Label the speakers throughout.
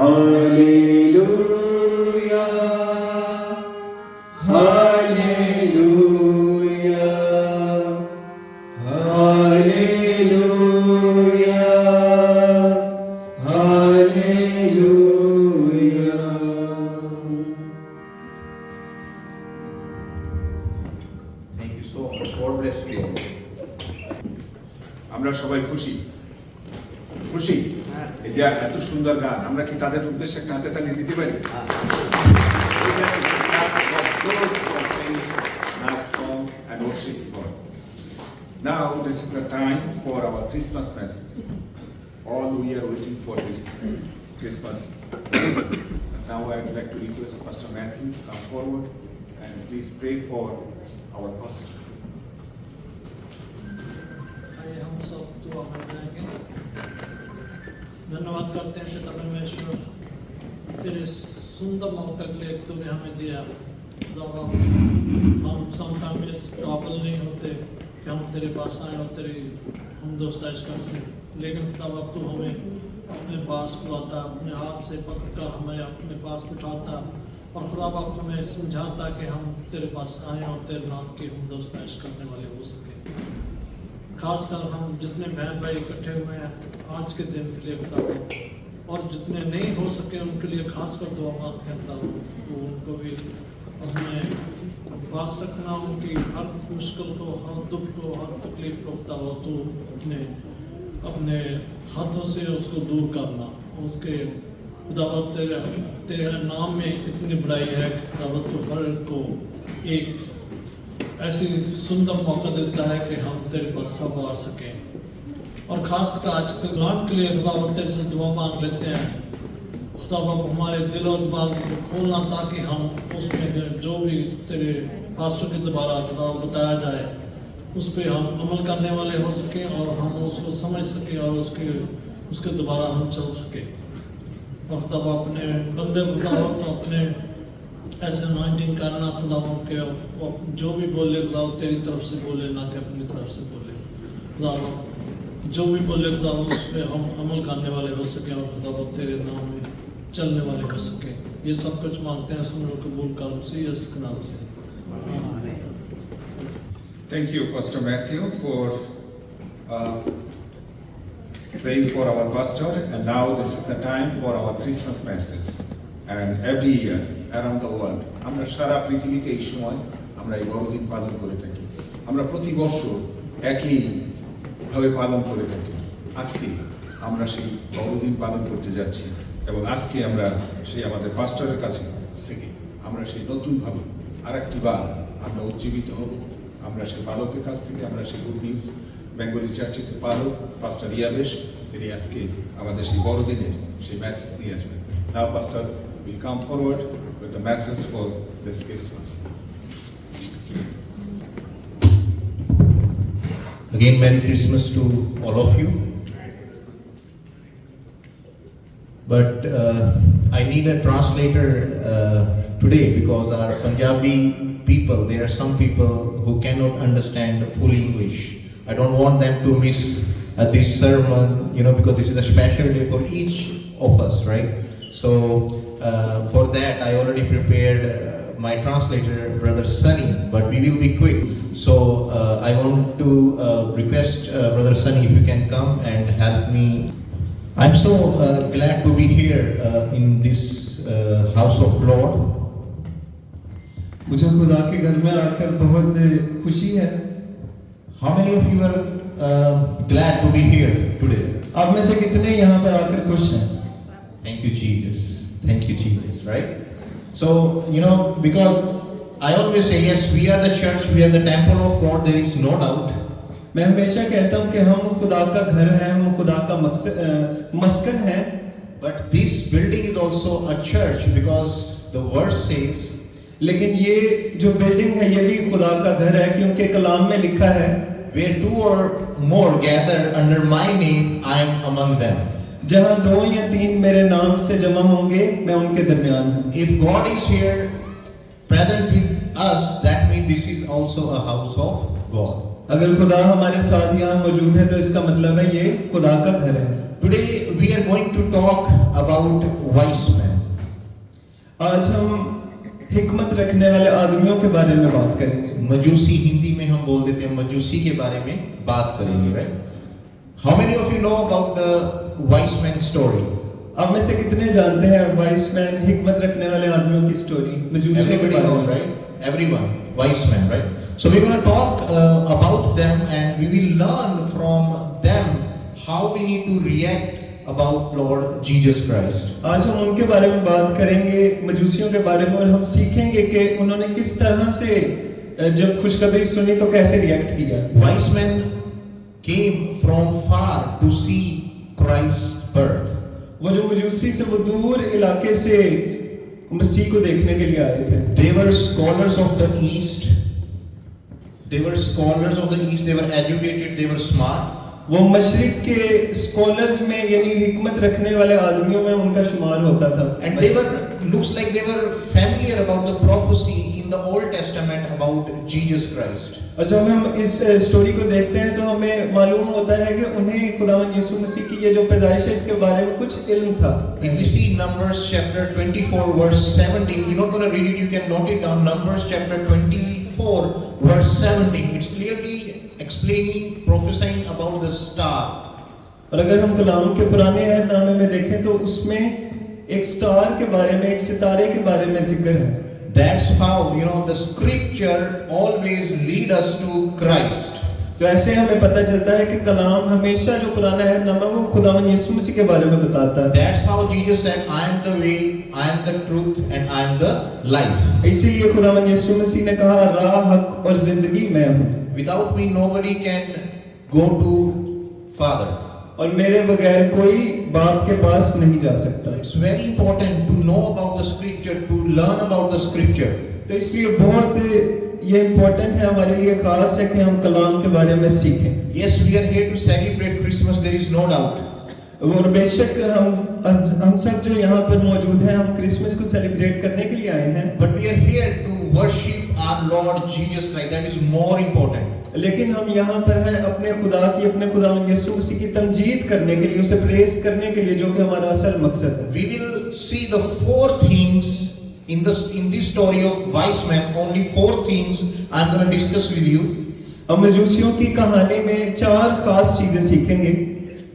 Speaker 1: Hallelujah, Hallelujah, Hallelujah, Hallelujah.
Speaker 2: Thank you so much. God bless you all. আমরা সবাই খুশি খুশি এই যে এত সুন্দর গান আমরা কি তাদের উদ্দেশ্যে একটা হাতে তালি দিতে পারি Now this is the time for our Christmas message. All we are waiting for this Christmas. Now I would like to request Pastor Matthew to come forward and please pray for our pastor.
Speaker 3: हम सब दुआ कर जाएंगे। धन्यवाद करते हैं पिता परमेश्वर तेरे सुंदर मौका के लिए तूने हमें दिया। खुदावा हम समटाइम्स इस काबिल नहीं होते कि हम तेरे पास आए और तेरी हम दोस्ताइश करते, लेकिन खुदावा तू हमें अपने पास बुलाता, अपने हाथ से पकड़कर हमें अपने पास उठाता और खुदावा हमें समझाता कि हम तेरे पास आए और तेरे नाम की हम दोस्ताइश करने वाले हो सके। खासकर हम जितने बहन भाई इकट्ठे हुए हैं आज के दिन के लिए खुदावा, और जितने नहीं हो सके उनके लिए खासकर दुआ मांगते हैं खुदावा, तो उनको भी अपने पास रखना, उनकी हर मुश्किल को, हर दुख को, हर तकलीफ को खुदावा तो अपने हाथों से उसको दूर करना। उसके खुदावा तेरे नाम में इतनी बड़ाई है कि खुदावा तो हर को एक ऐसी सुंदर मौका देता है कि हम तेरे पास सब आ सकें। और खासकर आज के प्रोग्राम के लिए खुदावंद तेरे से दुआ मांग लेते हैं। खुदावंद हमारे दिल और दिमाग को खोलना ताकि हम उसमें जो भी तेरे पास्टर के द्वारा खुदावंद बताया जाए उस पर हम अमल करने वाले हो सकें और हम उसको समझ सकें और उसके द्वारा हम चल सकें। और खुदावंद अपने बंदे खुदावंद अपने ऐसे अनॉइंटिंग करना खुदावंद के जो भी बोले खुदावंद तेरी तरफ से बोले, ना कि अपनी तरफ से बोले। खुदावंद जो भी बोले खुदावंद उस पर हम अमल करने वाले हो सके और खुदावंद तेरे नाम में चलने वाले हो सके। ये सब कुछ मांगते हैं सुनो कबूल कर उसी यीशु के नाम से।
Speaker 2: Thank you, Pastor Matthew, for praying for our pastor. And now this is the time for our Christmas message. And every year around the world, আমরা সারা পৃথিবীতে এই সময় আমরা এই বড়দিন পালন করে থাকি। আমরা প্রতি বছর একই ভাবে পালন করে থাকি। আজকে আমরা সেই বড়দিন পালন করতে যাচ্ছি এবং আজকে আমরা সেই আমাদের পাস্টরের কাছে থেকে আমরা সেই নতুনভাবে আরেকটি বার আমরা উজ্জীবিত হব। আমরা সেই পালকের কাছ থেকে আমরা সেই গুড নিউজ বেঙ্গলি চার্চের পালক পাস্টার ইয়াবেশ তিনি আজকে আমাদের সেই বড়দিনের সেই মেসেজ নিয়ে আসবেন। Now Pastor will come forward with the message for this Christmas.
Speaker 4: Again, Merry Christmas to all of you. But I need a translator today because our Punjabi people, there are some people who cannot understand full English. I don't want them to miss this sermon, because this is a special day for each of us, right? So for that, I already prepared my translator, Brother Sunny, but we will be quick. So I want to request Brother Sunny if you can come and help me. I'm so glad to be here in this house of Lord.
Speaker 1: मुझे खुदा के घर में आकर बहुत खुशी है।
Speaker 4: How many of you are glad to be here today?
Speaker 1: आप में से कितने यहाँ पर आकर खुश हैं?
Speaker 4: Thank you, Jesus. Thank you, Jesus. Right? So because I always say yes, we are the church, we are the temple of God. There is no doubt.
Speaker 1: मैं हमेशा कहता हूँ कि हम खुदा का घर हैं, हम खुदा का मस्कन हैं।
Speaker 4: But this building is also a church because the word says.
Speaker 1: लेकिन ये जो बिल्डिंग है ये भी खुदा का घर है क्योंकि कलाम में लिखा है
Speaker 4: where two or more gather under my name, I am among them.
Speaker 1: जहाँ 2 या 3 मेरे नाम से जमा होंगे मैं उनके दरमियान हूँ।
Speaker 4: If God is here present with us, that means this is also a house of God.
Speaker 1: अगर खुदा हमारे साथ यहाँ मौजूद है तो इसका मतलब है ये खुदा का घर है।
Speaker 4: Today we are going to talk about wise men.
Speaker 1: आज हम हिकमत रखने वाले आदमियों के बारे में बात करेंगे।
Speaker 4: मजूसी हिंदी में हम बोल देते हैं, मजूसी के बारे में बात करेंगे, right? How many of you know about the wise man story?
Speaker 1: आप में से कितने जानते हैं वाइस मैन, हिकमत रखने वाले आदमियों की स्टोरी, मजूसियों के
Speaker 4: Everybody
Speaker 1: बारे
Speaker 4: knows,
Speaker 1: में?
Speaker 4: right? Everyone, wise men, right? So we're going to talk about them, and we will learn from them how we need to react about Lord Jesus Christ.
Speaker 1: आज हम उनके बारे में बात करेंगे, मजूसियों के बारे में, और हम सीखेंगे कि उन्होंने किस तरह से जब खुशखबरी सुनी तो कैसे रिएक्ट किया।
Speaker 4: Wise men came from far to see Christ's birth.
Speaker 1: वो जो मजूसी से वो दूर इलाके से मसीह को देखने के लिए आए थे।
Speaker 4: They were scholars of the East. They were scholars of the East. They were educated. They were smart.
Speaker 1: वो मशरिक के स्कॉलर्स में यानी हिकमत रखने वाले आदमियों में उनका शुमार होता था।
Speaker 4: And they were, looks like they were familiar about the prophecy in the Old Testament about Jesus Christ.
Speaker 1: और जब हम इस स्टोरी को देखते हैं तो हमें मालूम होता है कि उन्हें खुदावंद यीशु मसीह की ये जो पैदाइश है इसके बारे में कुछ इल्म था।
Speaker 4: If we see Numbers chapter 24 verse 17, we're not going to read it, you can note it down. Numbers chapter 24 verse 17, it's clearly explaining, prophesying about the star.
Speaker 1: और अगर हम कलाम के पुराने अहदनामे में देखें तो उसमें एक स्टार के बारे में, एक सितारे के बारे में जिक्र है।
Speaker 4: That's how, you know, the scripture always lead us to Christ.
Speaker 1: तो ऐसे हमें पता चलता है कि कलाम हमेशा जो पुराना अहदनामा वो खुदावंद यीशु मसीह के बारे में बताता है।
Speaker 4: That's how Jesus said, I am the way, I am the truth, and I am the life.
Speaker 1: इसीलिए खुदावंद यीशु मसीह ने कहा, राह, हक और जिंदगी मैं हूँ।
Speaker 4: Without me, nobody can go to Father.
Speaker 1: और मेरे बगैर कोई बाप के पास नहीं जा सकता।
Speaker 4: It's very important to know about the scripture, to learn about the scripture.
Speaker 1: तो इसलिए बहुत ये इम्पोर्टेंट है हमारे लिए, खास है कि हम कलाम के बारे में सीखें।
Speaker 4: Yes, we are here to celebrate Christmas, there is no doubt.
Speaker 1: और बेशक हम सब जो यहाँ पर मौजूद हैं, हम क्रिसमस को सेलिब्रेट करने के लिए आए हैं।
Speaker 4: But we are here to worship our Lord Jesus Christ. That is more important.
Speaker 1: लेकिन हम यहाँ पर हैं अपने खुदा की, अपने खुदावंद यीशु मसीह की तमजीद करने के लिए, उसे प्रेज करने के लिए, जो कि हमारा असल मकसद है।
Speaker 4: We will see the four things in this story of wise men. Only four things I'm going to discuss with you.
Speaker 1: हम मजूसियों की कहानी में चार खास चीजें सीखेंगे।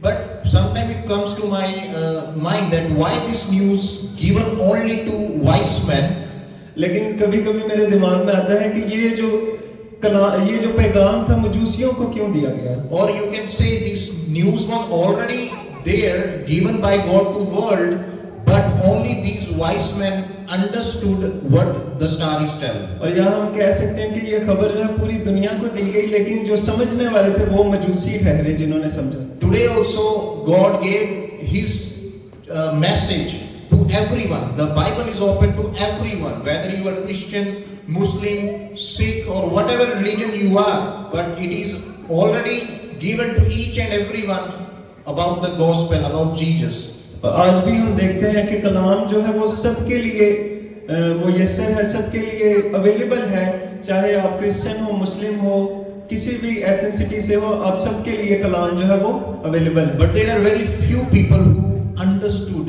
Speaker 4: But sometimes it comes to my mind that why this news given only to wise men.
Speaker 1: लेकिन कभी-कभी मेरे दिमाग में आता है कि ये जो पैगाम था मजूसियों को क्यों दिया गया?
Speaker 4: Or you can say this news was already there, given by God to world, but only these wise men understood what the star is telling.
Speaker 1: और यहाँ हम कह सकते हैं कि ये खबर जो है पूरी दुनिया को दी गई, लेकिन जो समझने वाले थे वो मजूसी ठहरे जिन्होंने समझा।
Speaker 4: Today also God gave His message to everyone. The Bible is open to everyone, whether you are Christian, Muslim, Sikh, or whatever religion you are. But it is already given to each and everyone about the gospel, about Jesus.
Speaker 1: आज भी हम देखते हैं कि कलाम जो है वो सबके लिए मुयस्सर है, सबके लिए अवेलेबल है, चाहे आप क्रिश्चियन हो, मुस्लिम हो, किसी भी एथनिसिटी से हो, आप सबके लिए कलाम जो है वो अवेलेबल है।
Speaker 4: But there are very few people who understood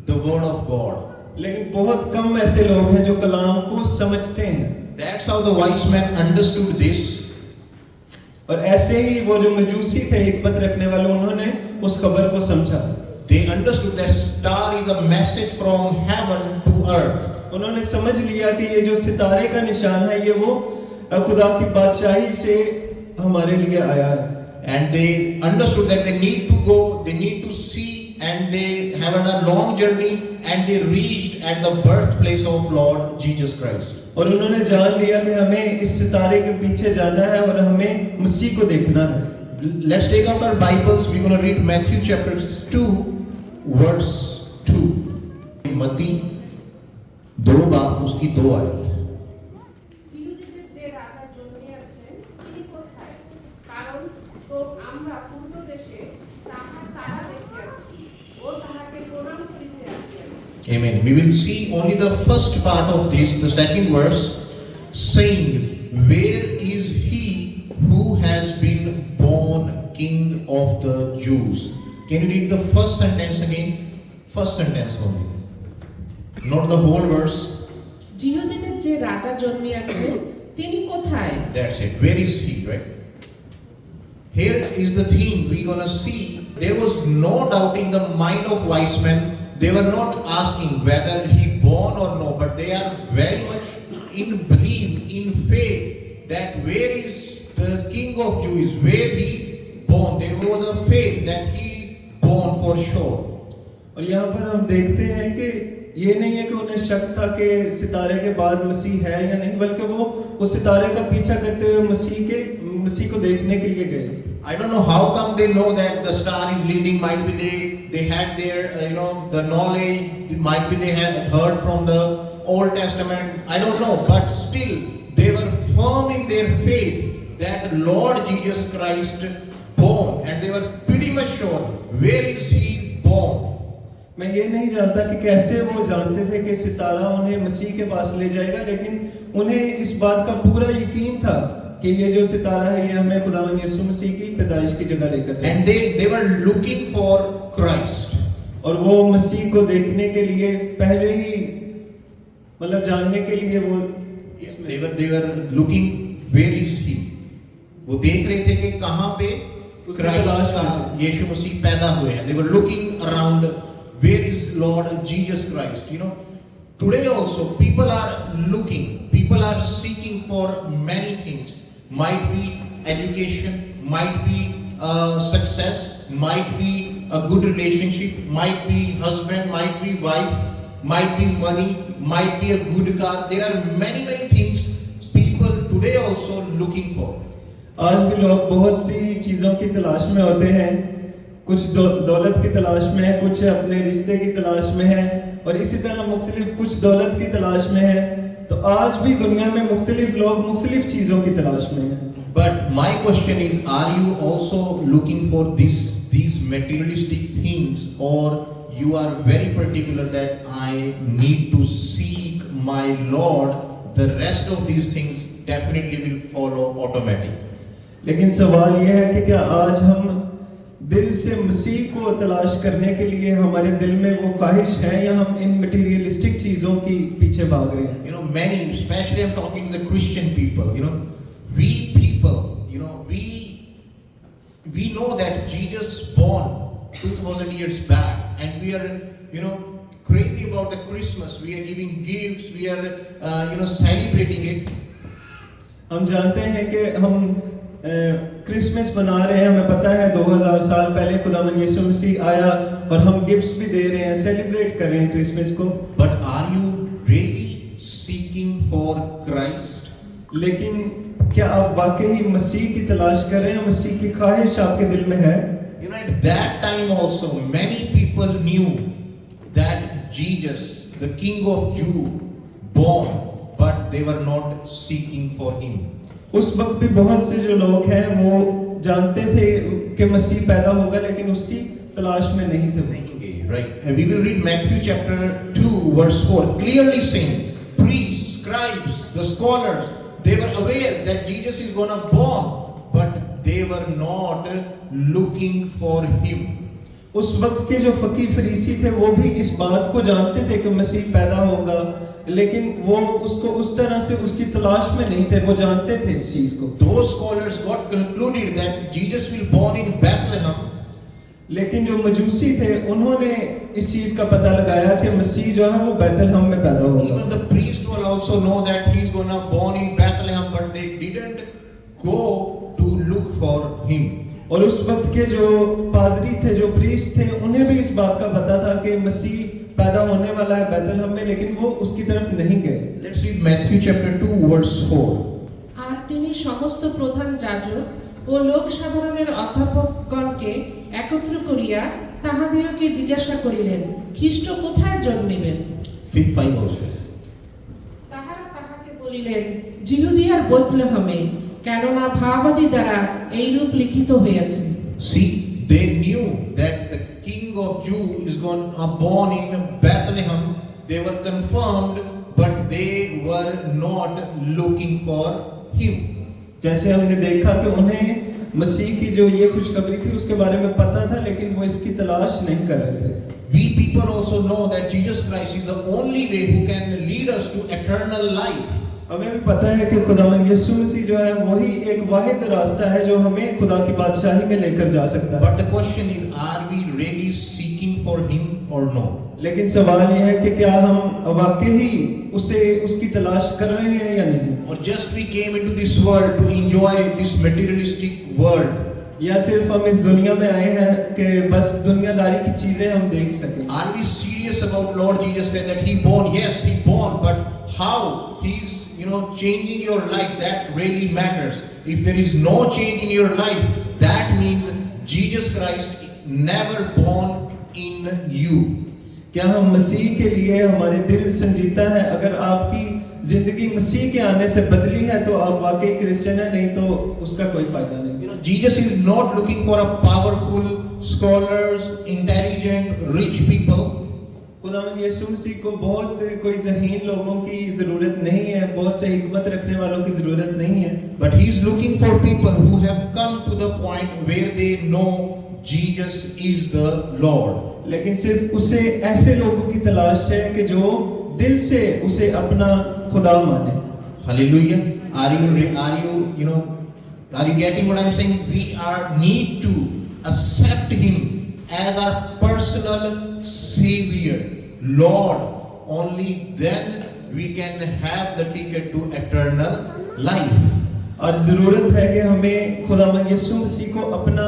Speaker 4: the word of God.
Speaker 1: लेकिन बहुत कम ऐसे लोग हैं जो कलाम को समझते हैं।
Speaker 4: That's how the wise men understood this.
Speaker 1: और ऐसे ही वो जो मजूसी थे, हिकमत रखने वाले, उन्होंने उस खबर को समझा।
Speaker 4: They understood that star is a message from heaven to earth.
Speaker 1: उन्होंने समझ लिया कि ये जो सितारे का निशान है ये वो खुदा की बादशाही से हमारे लिए आया है।
Speaker 4: And they understood that they need to go, they need to see, and they have a long journey, and they reached at the birthplace of Lord Jesus Christ.
Speaker 1: और उन्होंने जान लिया कि हमें इस सितारे के पीछे जाना है और हमें मसीह को देखना है।
Speaker 4: Let's take out our Bibles. We're going to read Matthew chapter 2, verse 2. मत्ती 2 बाब उसकी 2 आयत।
Speaker 5: জিহুদীদের যে রাজা জন্মিয়াছেন তিনি কোথায়? কারণ তো আমরা পূর্ব দেশে তাহার তারা দেখিয়াছি ও তাহাকে প্রণাম করিতে আসিয়াছি।
Speaker 4: Amen. We will see only the first part of this, the second verse, saying, "Where is he who has been born King of the Jews?" Can you read the first sentence again? First sentence only. Not the whole verse.
Speaker 5: জিহুদীদের যে রাজা জন্মিয়াছেন তিনি কোথায়?
Speaker 4: That's it. Where is he, right? Here is the thing we're gonna see. There was no doubt in the mind of wise men. They were not asking whether he born or no, but they are very much in belief, in faith, that where is the King of Jews, where he born. There was a faith that he born for sure.
Speaker 1: और यहाँ पर हम देखते हैं कि ये नहीं है कि उन्हें शक था कि सितारे के बाद मसीह है या नहीं, बल्कि वो उस सितारे का पीछा करते हुए मसीह को देखने के लिए गए।
Speaker 4: I don't know how come they know that the star is leading. Might be they had their the knowledge. Might be they had heard from the Old Testament. I don't know, but still they were firm in their faith that Lord Jesus Christ born, and they were pretty much sure where is he born.
Speaker 1: मैं ये नहीं जानता कि कैसे वो जानते थे कि सितारा उन्हें मसीह के पास ले जाएगा, लेकिन उन्हें इस बात का पूरा यकीन था कि ये जो सितारा है ये हमें खुदावंद यीशु मसीह की पैदाइश की जगह लेकर जाएगा।
Speaker 4: And they were looking for Christ.
Speaker 1: और वो मसीह को देखने के लिए पहले ही मतलब जानने के लिए वो
Speaker 4: They were looking where is he. वो देख रहे थे कि कहाँ पे
Speaker 1: उसकी
Speaker 4: Christ
Speaker 1: तलाश
Speaker 4: का
Speaker 1: में थे।
Speaker 4: यीशु मसीह पैदा हुए हैं. They were looking around where is Lord Jesus Christ. Today also people are looking, people are seeking for many things. Might be education, might be success, might be a good relationship, might be husband, might be wife, might be money, might be a good car. There are many things people today also looking for.
Speaker 1: आज भी लोग बहुत सी चीज़ों की तलाश में होते हैं, कुछ दौलत की तलाश में है, कुछ अपने रिश्ते की तलाश में है, और इसी तरह मुख्तलिफ कुछ दौलत की तलाश में है। तो आज भी दुनिया में मुख्तलिफ लोग मुख्तलिफ चीज़ों की तलाश में हैं।
Speaker 4: But my question is, are you also looking for these materialistic things, or you are very particular that I need to seek my Lord, the rest of these things definitely will follow automatic.
Speaker 1: लेकिन सवाल यह है कि क्या आज हम दिल से मसीह को तलाश करने के लिए हमारे दिल में वो ख्वाहिश है, या हम इन मटेरियलिस्टिक चीज़ों की पीछे भाग रहे हैं?
Speaker 4: Many, especially I'm talking to the Christian people, we people, we know that Jesus born 2000 years back, and we are, crazy about the Christmas. We are giving gifts, we are, celebrating it.
Speaker 1: हम जानते हैं कि हम Christmas मना रहे हैं, हमें पता है 2000 साल पहले खुदावंद यीशु मसीह आया, और हम गिफ्ट्स भी दे रहे हैं, सेलिब्रेट कर रहे हैं क्रिसमस को।
Speaker 4: But are you really seeking for Christ?
Speaker 1: लेकिन क्या आप वाकई मसीह की तलाश कर रहे हैं? मसीह की ख्वाहिश आपके दिल में है?
Speaker 4: At that time also many people knew that Jesus, the King of Jew, born, but they were not seeking for him.
Speaker 1: उस वक्त भी बहुत से जो लोग हैं वो जानते थे कि मसीह पैदा होगा, लेकिन उसकी तलाश में नहीं थे।
Speaker 4: Right. And we will read Matthew chapter 2 verse 4, clearly saying, priests, scribes, the scholars, they were aware that Jesus is gonna born, but they were not looking for him.
Speaker 1: उस वक्त के जो फकीह फरीसी थे वो भी इस बात को जानते थे कि मसीह पैदा होगा, लेकिन वो उसको उस तरह से उसकी तलाश में नहीं थे, वो जानते थे इस चीज को।
Speaker 4: Those scholars got concluded that Jesus will born in Bethlehem.
Speaker 1: लेकिन जो मजूसी थे उन्होंने इस चीज का पता लगाया कि मसीह जो है वो बैतलहम में पैदा होगा।
Speaker 4: Even the priest will also know that he's gonna born in Bethlehem, but they didn't go to look for him.
Speaker 1: और उस वक्त के जो पादरी थे, जो प्रीस्ट थे, उन्हें भी इस बात का पता था कि मसीह पैदा होने वाला है बैतलहम में, लेकिन वो उसकी तरफ नहीं गए।
Speaker 4: Let's read Matthew chapter 2 verse 4.
Speaker 5: আর তিনি সমস্ত প্রধান যাজক ও লোক সাধারণের অধ্যাপকগণকে একত্র করিয়া তাহাদিগকে জিজ্ঞাসা করিলেন, খ্রিস্ট কোথায় জন্মিবেন?
Speaker 4: 5 also.
Speaker 5: তাহারা তাহাকে বলিলেন, জিহুদিয়ার বেথলেহেমে, কেননা ভাবাদি দ্বারা এইরূপ লিখিত হইয়াছে।
Speaker 4: See, they knew that the King of Jew is born in Bethlehem. They were confirmed, but they were not looking for him.
Speaker 1: जैसे हमने देखा कि उन्हें मसीह की जो ये खुशखबरी थी उसके बारे में पता था, लेकिन वो इसकी तलाश नहीं कर रहे थे।
Speaker 4: We people also know that Jesus Christ is the only way who can lead us to eternal life.
Speaker 1: हमें भी पता है कि खुदावन यीशु मसीह जो है वही एक वाहिद रास्ता है जो हमें खुदा की बादशाही में लेकर जा सकता है।
Speaker 4: But the question is, are we really seeking for Him or no?
Speaker 1: लेकिन सवाल यह है कि क्या हम वाकई ही उसकी तलाश कर रहे हैं या नहीं,
Speaker 4: Or just we came into this world to enjoy this materialistic world?
Speaker 1: या सिर्फ हम इस दुनिया में आए हैं कि बस दुनियादारी की चीजें हम देख सकें।
Speaker 4: Are we serious about Lord Jesus Christ that He born? Yes, He born, but how He's changing your life, that really matters. If there is no change in your life, that means Jesus Christ never born in you.
Speaker 1: क्या हम मसीह के लिए हमारे दिल संजीता है? अगर आपकी जिंदगी मसीह के आने से बदली है तो आप वाकई क्रिश्चियन है, नहीं तो उसका कोई फायदा नहीं।
Speaker 4: Jesus is not looking for a powerful, scholars, intelligent, rich people.
Speaker 1: खुदावन यीशु मसीह को बहुत कोई ज़हीन लोगों की जरूरत नहीं है, बहुत से हिकमत रखने वालों की जरूरत नहीं है,
Speaker 4: But He is looking for people who have come to the point where they know Jesus is the Lord.
Speaker 1: लेकिन सिर्फ उसे ऐसे लोगों की तलाश है कि जो दिल से उसे अपना खुदा माने।
Speaker 4: Hallelujah. Are you getting what I'm saying? We need to accept Him as our personal Savior, Lord. Only then we can have the ticket to eternal life.
Speaker 1: और जरूरत है कि हमें खुदावन यीशु मसीह को अपना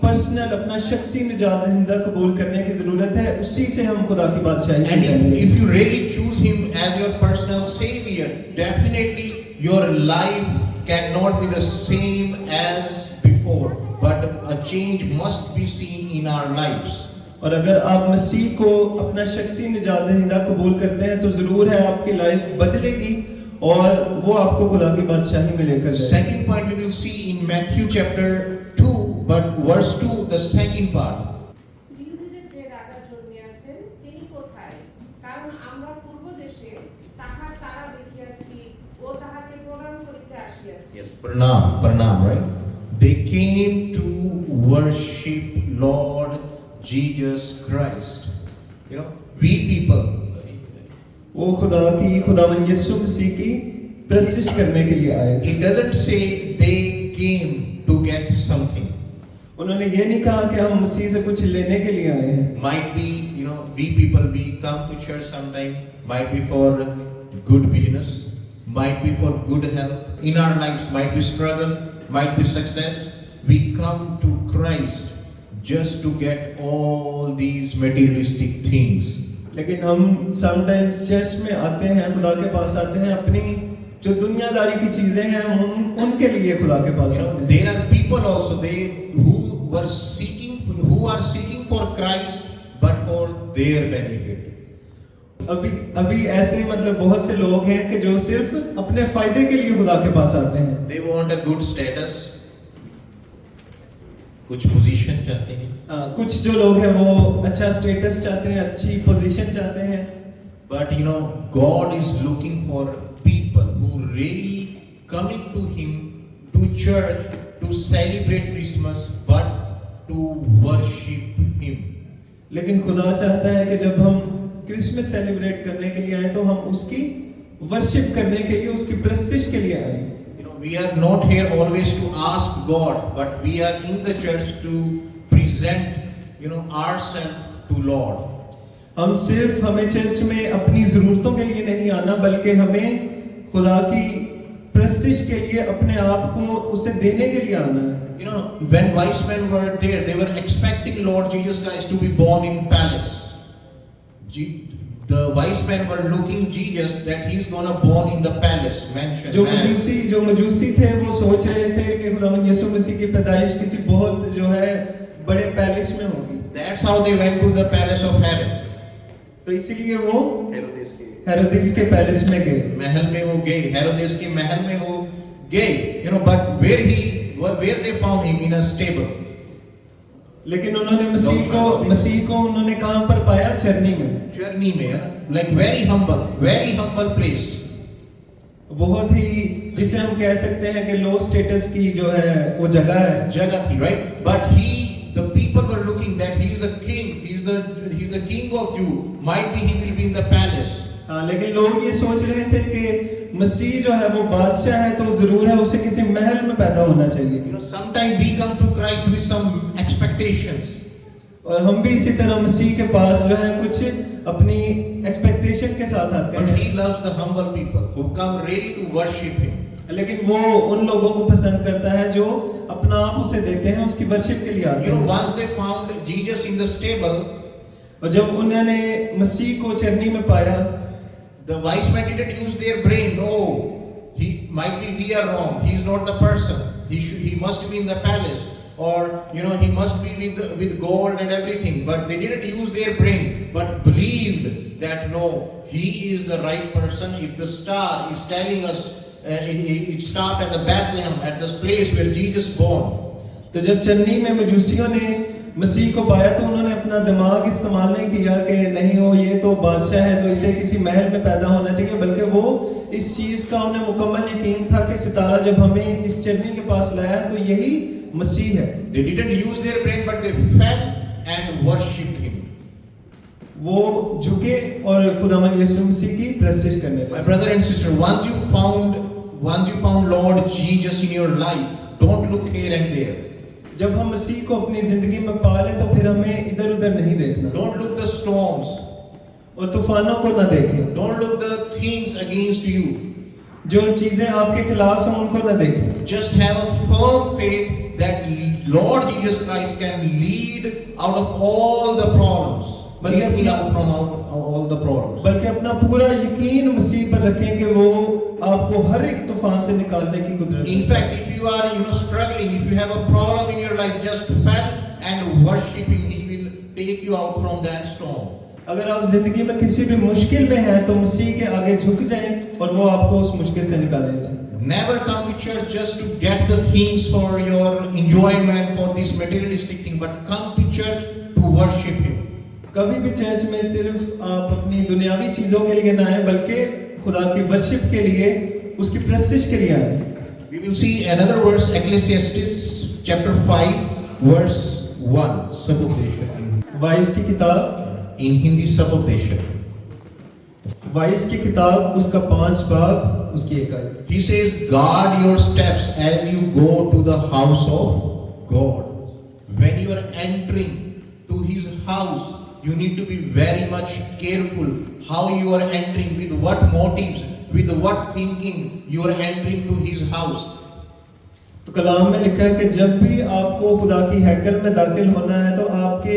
Speaker 1: पर्सनल, अपना शख्सी निजात दहिंदा कबूल करने की जरूरत है, उसी से हम खुदा की बादशाही
Speaker 4: And
Speaker 1: में जाएंगे।
Speaker 4: if you really choose Him as your personal Savior, definitely your life cannot be the same as before. But a change must be seen in our lives.
Speaker 1: और अगर आप मसीह को अपना शख्सी निजात दहिंदा कबूल करते हैं तो जरूर है आपकी लाइफ बदलेगी और वो आपको खुदा की बादशाही में लेकर जाएगी।
Speaker 4: Second point we will see in Matthew chapter 2, but verse 2, the second part.
Speaker 5: যিহুদীদের যে রাজা জন্মিয়াছেন তিনি কোথায়? কারণ আমরা পূর্ব দেশে তাহার তারা দেখিয়াছি ও তাহাকে প্রণাম করিতে আসিয়াছি।
Speaker 4: Yes, pranam, right? They came to worship Lord Jesus Christ. We people.
Speaker 1: वो खुदा की, खुदावन यीशु मसीह की प्रस्तिश करने के लिए आए थे।
Speaker 4: It doesn't say they came to get something.
Speaker 1: उन्होंने ये नहीं कहा कि हम मसीह से कुछ लेने के लिए आए हैं।
Speaker 4: Might be, we people, we come to church sometime, might be for good business, might be for good health. In our lives, might be struggle, might be success. We come to Christ just to get all these materialistic things.
Speaker 1: लेकिन हम sometimes church में आते हैं, खुदा के पास आते हैं, अपनी जो दुनियादारी की चीजें हैं हम उनके लिए खुदा के पास आते हैं।
Speaker 4: There are people also who are seeking for Christ but for their benefit.
Speaker 1: अभी ऐसे मतलब बहुत से लोग हैं कि जो सिर्फ अपने फायदे के लिए खुदा के पास आते हैं।
Speaker 4: They want a good status, कुछ पोजीशन चाहते हैं।
Speaker 1: कुछ जो लोग हैं वो अच्छा स्टेटस चाहते हैं, अच्छी पोजीशन चाहते हैं।
Speaker 4: But God is looking for people who really coming to Him, to church, to celebrate Christmas, but to worship Him.
Speaker 1: लेकिन खुदा चाहता है कि जब हम क्रिसमस सेलिब्रेट करने के लिए आए तो हम उसकी वर्शिप करने के लिए, उसकी प्रस्तिश के लिए आए।
Speaker 4: We are not here always to ask God, but we are in the church to present, ourselves to Lord.
Speaker 1: हमें चर्च में अपनी जरूरतों के लिए नहीं आना, बल्कि हमें खुदा की प्रस्तिश के लिए अपने आप को उसे देने के लिए आना है।
Speaker 4: When wise men were there, they were expecting Lord Jesus Christ to be born in palace. The wise men were looking Jesus that he is gonna born in the palace mansion.
Speaker 1: जो मजूसी थे वो सोच रहे थे कि खुदावंद यीशु मसीह की पैदाइश किसी बहुत जो है बड़े पैलेस में होगी।
Speaker 4: That's how they went to the palace of Herod.
Speaker 1: तो इसीलिए वो हेरोदेस के पैलेस में गए,
Speaker 4: महल में वो गए, हेरोदेस के महल में वो गए, but where they found him in a stable.
Speaker 1: लेकिन उन्होंने मसीह को उन्होंने कहां पर पाया? चरनी में,
Speaker 4: like very humble place.
Speaker 1: बहुत ही जिसे हम कह सकते हैं कि लो स्टेटस की जो है वो जगह है,
Speaker 4: जगह थी, right? But the people were looking that he is the king, he is the king of Jew. Might be he will be in the palace.
Speaker 1: हाँ, लेकिन लोग ये सोच रहे थे कि मसीह जो है वो बादशाह है, तो जरूर है उसे किसी महल में पैदा होना चाहिए।
Speaker 4: You know, sometimes we come to Christ with some expectations.
Speaker 1: और हम भी इसी तरह मसीह के पास जो है कुछ अपनी एक्सपेक्टेशन के साथ आते
Speaker 4: But
Speaker 1: हैं,
Speaker 4: he loves the humble people who come really to worship him.
Speaker 1: लेकिन वो उन लोगों को पसंद करता है जो अपना आप उसे देते हैं, उसकी वर्शिप के लिए आते
Speaker 4: You know,
Speaker 1: हैं।
Speaker 4: once they found Jesus in the stable,
Speaker 1: और जब उन्होंने मसीह को चरनी में पाया,
Speaker 4: the wise men didn't use their brain. No, he might be we are wrong. He is not the person. He must be in the palace, or you know, he must be with gold and everything. But they didn't use their brain, but believed that no, he is the right person. If the star is telling us it stopped at the Bethlehem, at this place where Jesus born.
Speaker 1: तो जब चरनी में मजूसियों ने मसीह को पाया तो उन्होंने अपना दिमाग इस्तेमाल नहीं किया कि नहीं हो ये तो बादशाह है तो इसे किसी महल में पैदा होना चाहिए, बल्कि वो इस चीज का उन्हें मुकम्मल यकीन था कि सितारा जब हमें इस चरनी के पास लाया है तो यही मसीह है।
Speaker 4: They didn't use their brain, but they fell and worshipped him.
Speaker 1: वो झुके और खुदावंद यीशु मसीह की प्रस्तिश करने
Speaker 4: My
Speaker 1: लगे।
Speaker 4: brother and sister, once you found Lord Jesus in your life, don't look here and there.
Speaker 1: जब हम मसीह को अपनी जिंदगी में पाले तो फिर हमें इधर उधर नहीं देखना,
Speaker 4: Don't look the storms.
Speaker 1: और तूफानों को ना देखें,
Speaker 4: Don't look the things against you.
Speaker 1: जो चीजें आपके खिलाफ हैं उनको ना देखें।
Speaker 4: Just have a firm faith that Lord Jesus Christ can lead out of all the problems. Lead me out from all the problems.
Speaker 1: बल्कि अपना पूरा यकीन मसीह पर रखें कि वो आपको हर एक तूफान से निकालने की कुदरत
Speaker 4: In
Speaker 1: है।
Speaker 4: fact, if you are struggling, if you have a problem in your life, just fall and worship Him. He will take you out from that storm.
Speaker 1: अगर आप जिंदगी में किसी भी मुश्किल में हैं तो मसीह के आगे झुक जाएं और वो आपको उस मुश्किल से निकालेगा।
Speaker 4: Never come to church just to get the things for your enjoyment, for this materialistic thing, but come to church to worship Him.
Speaker 1: कभी भी चर्च में सिर्फ आप अपनी दुनियावी चीजों के लिए ना आए, बल्कि खुदा की वर्शिप के लिए, उसकी प्रस्तिश के लिए आए।
Speaker 4: We will see another verse, Ecclesiastes chapter 5, verse 1. Sabopdesha.
Speaker 1: Vice की किताब,
Speaker 4: In Hindi, Sabopdesha.
Speaker 1: वाइस की किताब उसका 5 बाब उसकी 1 आयत।
Speaker 4: He says, guard your steps as you go to the house of God. When you are entering to His house, you need to be very much careful how you are entering, with what motives, with what thinking you are entering to His house.
Speaker 1: तो कलाम में लिखा है कि जब भी आपको खुदा की हैकल में दाखिल होना है तो आपके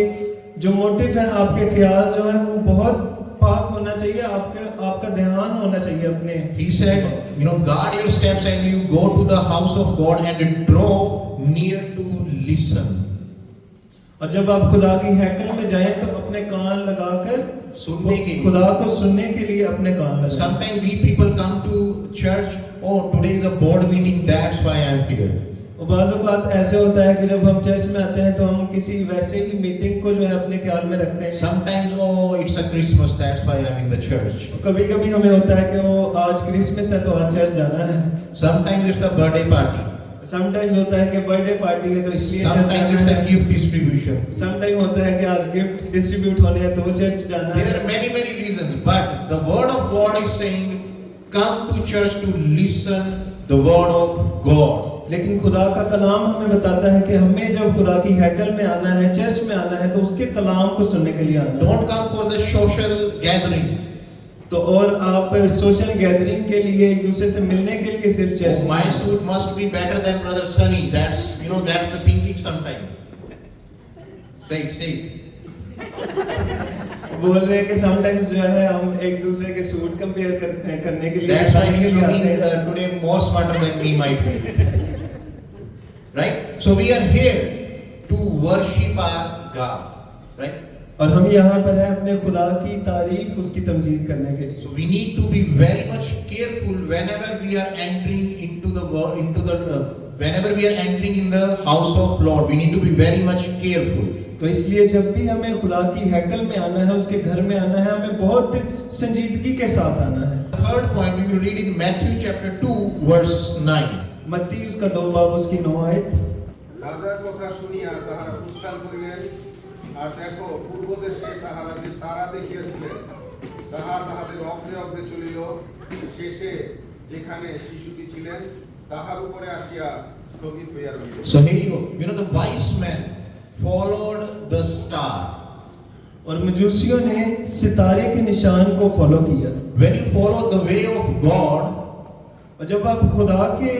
Speaker 1: जो मोटिव है, आपके ख्याल जो है वो बहुत पाक होना चाहिए, आपका ध्यान होना चाहिए अपने।
Speaker 4: He said, guard your steps as you go to the house of God and draw near to listen.
Speaker 1: और जब आप खुदा की हैकल में जाएं तो अपने कान लगाकर
Speaker 4: सुनने के लिए।
Speaker 1: खुदा को सुनने के लिए अपने कान लगाएं।
Speaker 4: Sometimes we people come to church, oh, today is a board meeting, that's why I am here.
Speaker 1: और बाज़ औक़ात ऐसे होता है कि जब हम चर्च में आते हैं तो हम किसी वैसे ही मीटिंग को जो है अपने ख्याल में रखते हैं।
Speaker 4: Sometimes, oh, it's a Christmas, that's why I am in the church.
Speaker 1: कभी-कभी हमें होता है कि वो आज क्रिसमस है तो आज चर्च जाना है।
Speaker 4: Sometimes it's a birthday party.
Speaker 1: Sometimes होता है कि बर्थडे पार्टी है तो इसलिए
Speaker 4: Sometimes it's a gift distribution.
Speaker 1: Sometime होता है कि आज गिफ्ट डिस्ट्रीब्यूट होने हैं तो वो चर्च जाना
Speaker 4: There
Speaker 1: है।
Speaker 4: are many, many reasons, but the word of God is saying, come to church to listen the word of God.
Speaker 1: लेकिन खुदा का कलाम हमें बताता है कि हमें जब खुदा की हैकल में आना है, चर्च में आना है तो उसके कलाम को सुनने के लिए आना है।
Speaker 4: Don't come for the social gathering.
Speaker 1: तो और आप सोशल गैदरिंग के लिए एक दूसरे से मिलने के लिए सिर्फ church
Speaker 4: Oh, my suit must be better than Brother Sunny. That's the thinking sometimes. Say it.
Speaker 1: बोल रहे हैं कि समटाइम्स जो है हम एक दूसरे के सूट कंपेयर करने के लिए
Speaker 4: That's why he is
Speaker 1: दिखाने के लिए
Speaker 4: looking
Speaker 1: आते हैं।
Speaker 4: today more smarter than me might be. Right? So we are here to worship our God. Right?
Speaker 1: और हम यहाँ पर हैं अपने खुदा की तारीफ, उसकी तमजीद करने के लिए।
Speaker 4: So we need to be very much careful whenever we are entering whenever we are entering in the house of Lord. We need to be very much careful.
Speaker 1: तो इसलिए जब भी हमें खुदा की हैकल में आना है, उसके घर में आना है, हमें बहुत संजीदगी के साथ आना है।
Speaker 4: The third point we will read in Matthew chapter 2 verse 9.
Speaker 1: मत्ती उसका 2 बाब उसकी 9 आयत।
Speaker 6: রাজার কথা শুনিয়া তাহারা প্রস্থান করিলেন, আর দেখো পূর্ব দেশে তাহারা যে তারা দেখিয়াছিলেন তাহা তাহাদের অগ্রে অগ্রে চলিল, শেষে যেখানে শিশুটি ছিলেন তাহার উপরে আসিয়া স্থগিত হইয়া রহিল।
Speaker 4: So here you go. You know, the wise men followed the star.
Speaker 1: और मजूसियों ने सितारे के निशान को फॉलो किया।
Speaker 4: When you follow the way of God,
Speaker 1: और जब आप खुदा के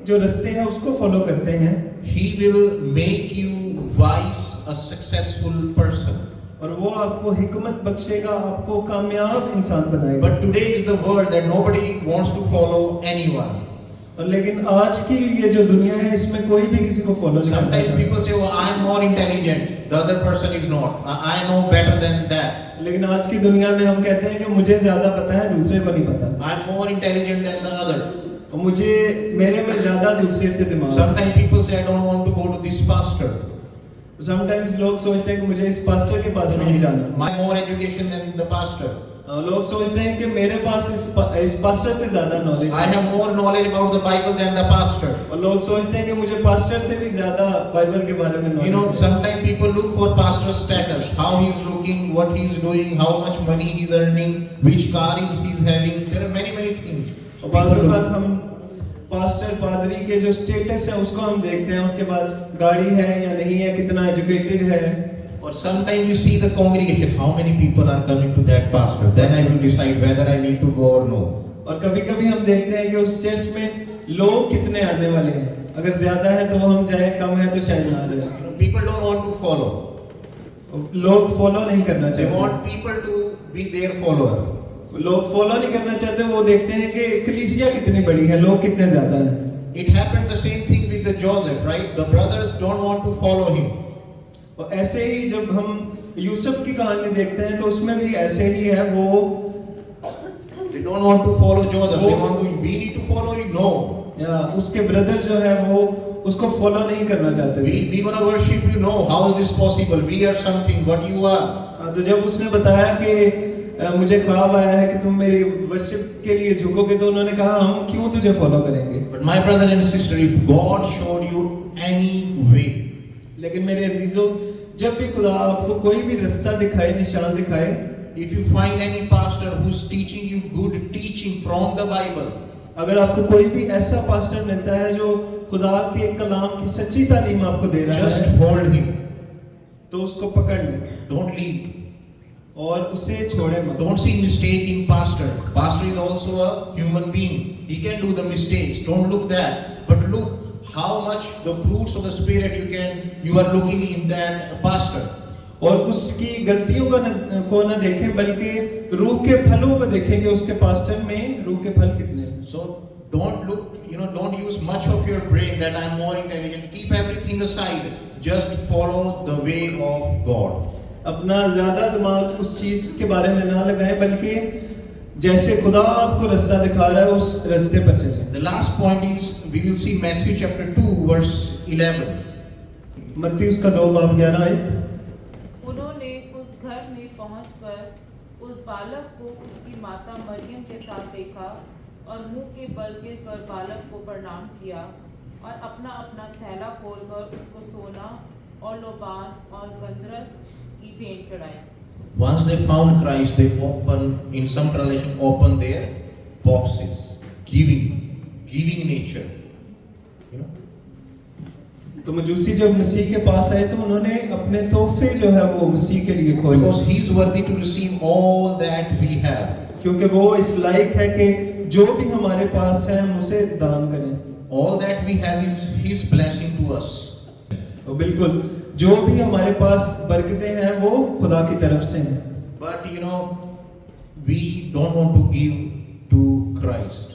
Speaker 1: जो रास्ते हैं उसको फॉलो करते हैं,
Speaker 4: He will make you wise, a successful person.
Speaker 1: और वो आपको हिकमत बख्शेगा, आपको कामयाब इंसान बनाएगा।
Speaker 4: But today is the world that nobody wants to follow anyone.
Speaker 1: और लेकिन आज की ये जो दुनिया है इसमें कोई भी किसी को फॉलो नहीं करना
Speaker 4: Sometimes
Speaker 1: चाहता।
Speaker 4: people say, "Oh, I am more intelligent. The other person is not. I know better than that.
Speaker 1: लेकिन आज की दुनिया में हम कहते हैं कि मुझे ज्यादा पता है, दूसरे को नहीं पता,
Speaker 4: I am more intelligent than the other."
Speaker 1: और मुझे मेरे में ज्यादा दूसरे से दिमाग है।
Speaker 4: Sometimes people say, "I don't want to go to this pastor.
Speaker 1: Sometimes लोग सोचते हैं कि मुझे इस पास्टर के पास नहीं जाना।
Speaker 4: My more education than the pastor.
Speaker 1: लोग सोचते हैं कि मेरे पास इस पास्टर से ज्यादा नॉलेज
Speaker 4: I
Speaker 1: है,
Speaker 4: have more knowledge about the Bible than the pastor."
Speaker 1: और लोग सोचते हैं कि मुझे पास्टर से भी ज्यादा बाइबल के बारे में
Speaker 4: You know,
Speaker 1: नॉलेज है।
Speaker 4: sometimes people look for pastor's status, how he's looking, what he's doing, how much money he's earning, which car he's having. There are many things.
Speaker 1: और बाज़ औक़ात हम पास्टर पादरी के जो स्टेटस है उसको हम देखते हैं, उसके पास गाड़ी है या नहीं है, कितना एजुकेटेड है।
Speaker 4: Or sometimes you see the congregation, how many people are coming to that pastor. Then I will decide whether I need to go or no.
Speaker 1: और कभी-कभी हम देखते हैं कि उस चर्च में लोग कितने आने वाले हैं, अगर ज्यादा है तो हम जाए, कम है तो शायद ना जाए।
Speaker 4: You know, people don't want to follow.
Speaker 1: लोग फॉलो नहीं करना
Speaker 4: They
Speaker 1: चाहते,
Speaker 4: want people to be their follower.
Speaker 1: लोग फॉलो नहीं करना चाहते, वो देखते हैं कि कलीसिया कितनी बड़ी है, लोग कितने ज्यादा हैं।
Speaker 4: It happened the same thing with the Joseph, right? The brothers don't want to follow him.
Speaker 1: और ऐसे ही जब हम यूसुफ की कहानी देखते हैं तो उसमें भी ऐसे ही है, वो
Speaker 4: They don't want to follow Joseph. They want to. We need to follow him. No.
Speaker 1: या उसके ब्रदर जो है वो उसको फॉलो नहीं करना चाहते थे।
Speaker 4: We gonna worship you. No. How is this possible? We are something. What you are.
Speaker 1: तो जब उसने बताया कि मुझे ख्वाब आया है कि तुम मेरी वर्शिप के लिए झुकोगे, तो उन्होंने कहा हम क्यों तुझे फॉलो करेंगे।
Speaker 4: But my brother and sister, if God showed you any way,
Speaker 1: लेकिन मेरे अजीजों, जब भी खुदा आपको कोई भी रास्ता दिखाए, निशान दिखाए,
Speaker 4: if you find any pastor who's teaching you good teaching from the Bible,
Speaker 1: अगर आपको कोई भी ऐसा पास्टर मिलता है जो खुदा के कलाम की सच्ची तालीम आपको दे रहा
Speaker 4: just
Speaker 1: है,
Speaker 4: hold him.
Speaker 1: तो उसको पकड़ लें
Speaker 4: Don't leave.
Speaker 1: और उसे छोड़े मत।
Speaker 4: Don't see mistake in pastor. Pastor is also a human being. He can do the mistakes. Don't look that. But look how much the fruits of the Spirit you are looking in that pastor.
Speaker 1: और उसकी गलतियों को न देखें, बल्कि रूह के फलों को देखें कि उसके पास्टर में रूह के फल कितने हैं।
Speaker 4: So don't look, don't use much of your brain that I'm more intelligent. Keep everything aside. Just follow the way of God.
Speaker 1: अपना ज्यादा दिमाग उस चीज के बारे में ना लगाएं, बल्कि जैसे खुदा आपको रास्ता दिखा रहा है उस रास्ते पर चलें।
Speaker 4: The last point is we will see Matthew chapter 2 verse 11.
Speaker 1: मत्ती उसका 2 बाब 11 आयत।
Speaker 7: उन्होंने उस घर में पहुंचकर उस बालक को उसकी माता मरियम के साथ देखा और मुंह के बल गिरकर बालक को प्रणाम किया और अपना अपना थैला खोलकर उसको सोना और लोबान और गंधरस की भेंट चढ़ाई।
Speaker 4: Once they found Christ, they in some translation, open their boxes, giving nature.
Speaker 1: तो मजूसी जब मसीह के पास आए तो उन्होंने अपने तोहफे जो है वो मसीह के लिए खोले,
Speaker 4: Because He's worthy to receive all that we have.
Speaker 1: क्योंकि वो इस लायक है कि जो भी हमारे पास है हम उसे दान करें।
Speaker 4: All that we have is His blessing to us.
Speaker 1: तो बिल्कुल जो भी हमारे पास बरकतें हैं वो खुदा की तरफ से हैं।
Speaker 4: But we don't want to give to Christ.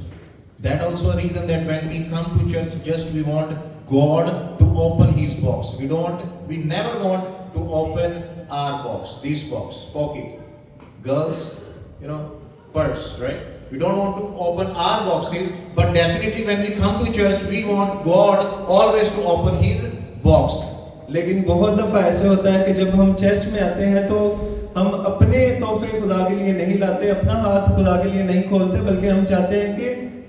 Speaker 4: That also a reason that when we come to church, just we want God to open His box. We never want to open our box, this box, pocket. Girls, purse, right? We don't want to open our boxes, but definitely when we come to church, we want God always to open His box.
Speaker 1: लेकिन बहुत दफा ऐसे होता है कि जब हम church में आते हैं तो हम अपने तोहफे खुदा के लिए नहीं लाते, अपना हाथ खुदा के लिए नहीं खोलते, बल्कि हम चाहते हैं कि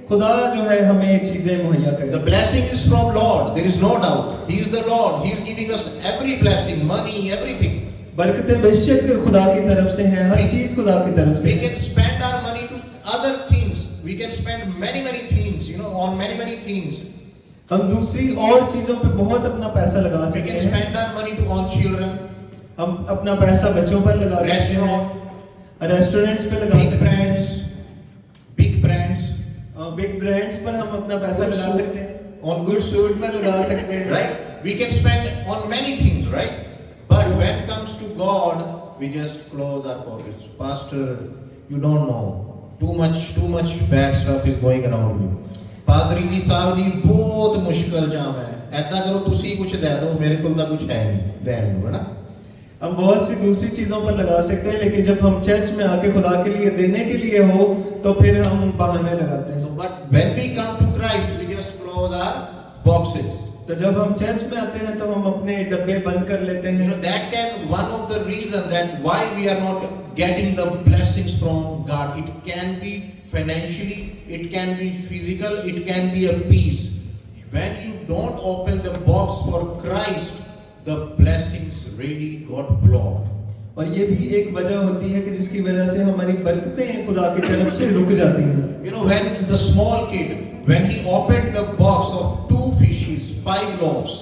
Speaker 1: खुदा जो है हमें चीजें मुहैया करे।
Speaker 4: The blessing is from Lord. There is no doubt. He is the Lord. He is giving us every blessing, money, everything.
Speaker 1: बरकतें बेशक खुदा की तरफ से हैं, हर चीज खुदा की तरफ से।
Speaker 4: We can spend our money to other things. We can spend many things, on many things.
Speaker 1: हम दूसरी और चीजों पे बहुत अपना पैसा लगा
Speaker 4: We
Speaker 1: सकते
Speaker 4: can
Speaker 1: हैं।
Speaker 4: spend our money on children,
Speaker 1: हम अपना पैसा बच्चों पर लगा सकते हैं, रेस्टोरेंट्स पे लगा
Speaker 4: big
Speaker 1: सकते हैं,
Speaker 4: big brands,
Speaker 1: बिग ब्रांड्स पर हम अपना पैसा
Speaker 4: Good
Speaker 1: लगा
Speaker 4: food.
Speaker 1: सकते हैं,
Speaker 4: on good
Speaker 1: सूट
Speaker 4: food,
Speaker 1: पर लगा सकते हैं,
Speaker 4: right? We can spend on many things, right? But when it comes to God, we just close our pockets. Pastor, you don't know. Too much bad stuff is going around me. पादरी जी साहब जी बहुत मुश्किल जाम है, ऐसा करो तुसी कुछ दे दो, मेरे को तो कुछ है नहीं, देन है ना?
Speaker 1: हम बहुत सी दूसरी चीजों पर लगा सकते हैं, लेकिन जब हम चर्च में आके खुदा के लिए देने के लिए हो तो फिर हम बहाने लगाते हैं।
Speaker 4: So, but when we come to Christ, we just close our boxes.
Speaker 1: तो जब हम चर्च में आते हैं तो हम अपने डब्बे बंद कर लेते हैं।
Speaker 4: That can one of the reason that why we are not getting the blessings from God. It can be financially, it can be physical, it can be a peace. When you don't open the box for Christ, the blessings really got blocked.
Speaker 1: और ये भी एक वजह होती है कि जिसकी वजह से हमारी बरकतें खुदा की तरफ से रुक जाती हैं।
Speaker 4: When the small kid, when he opened the box of 2 fishes, 5 loaves.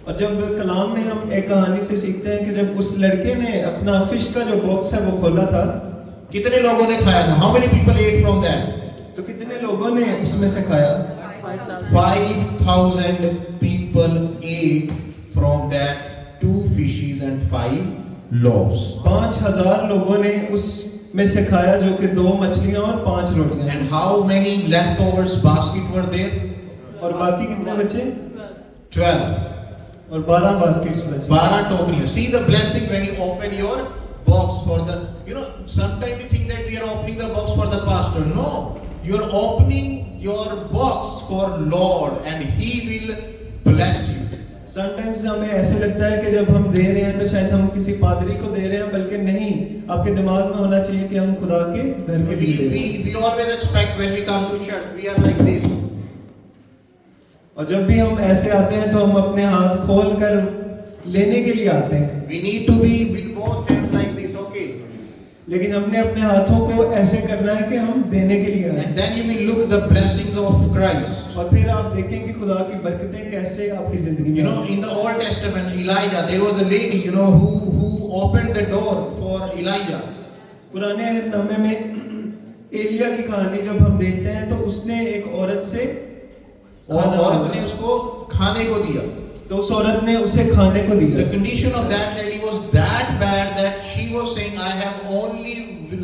Speaker 1: और जब कलाम में हम एक कहानी से सीखते हैं कि जब उस लड़के ने अपना फिश का जो बॉक्स है वो खोला था,
Speaker 4: कितने लोगों ने खाया था? How many people ate from that?
Speaker 1: तो कितने लोगों ने उसमें से खाया?
Speaker 4: 5,000 people ate from that 2 fishes and 5 loaves.
Speaker 1: 5,000 लोगों ने उसमें से खाया, जो कि 2 मछलियां और 5 रोटियां।
Speaker 4: And how many leftovers basket were there?
Speaker 1: और बाकी कितने बचे?
Speaker 4: 12.
Speaker 1: और 12 बास्केट्स बचे।
Speaker 4: 12 टोकरियां. See the blessing when you open your box for the, sometimes we think that we are opening the box for the pastor. No, you are opening your box for Lord and He will bless you.
Speaker 1: Sometimes हमें ऐसे लगता है कि जब हम दे रहे हैं तो शायद हम किसी पादरी को दे रहे हैं, बल्कि नहीं, आपके दिमाग में होना चाहिए कि हम खुदा के घर के लिए दे रहे हैं।
Speaker 4: We always expect when we come to church, we are like this.
Speaker 1: और जब भी हम ऐसे आते हैं तो हम अपने हाथ खोल कर लेने के लिए आते हैं।
Speaker 4: We need to be with both hands like this, okay?
Speaker 1: लेकिन हमने अपने हाथों को ऐसे करना है कि हम देने के लिए आए।
Speaker 4: And then you will look the blessings of Christ.
Speaker 1: और फिर आप देखेंगे खुदा की बरकतें कैसे आपकी जिंदगी में।
Speaker 4: In the Old Testament, Elijah, there was a lady, who opened the door for Elijah.
Speaker 1: पुराने नामे में एलिया की कहानी जब हम देखते हैं तो उसने एक औरत से
Speaker 4: और औरत ने उसको खाने को दिया.
Speaker 1: तो उस औरत ने उसे खाने को दिया।
Speaker 4: The condition of that lady was that bad that she was saying, I have only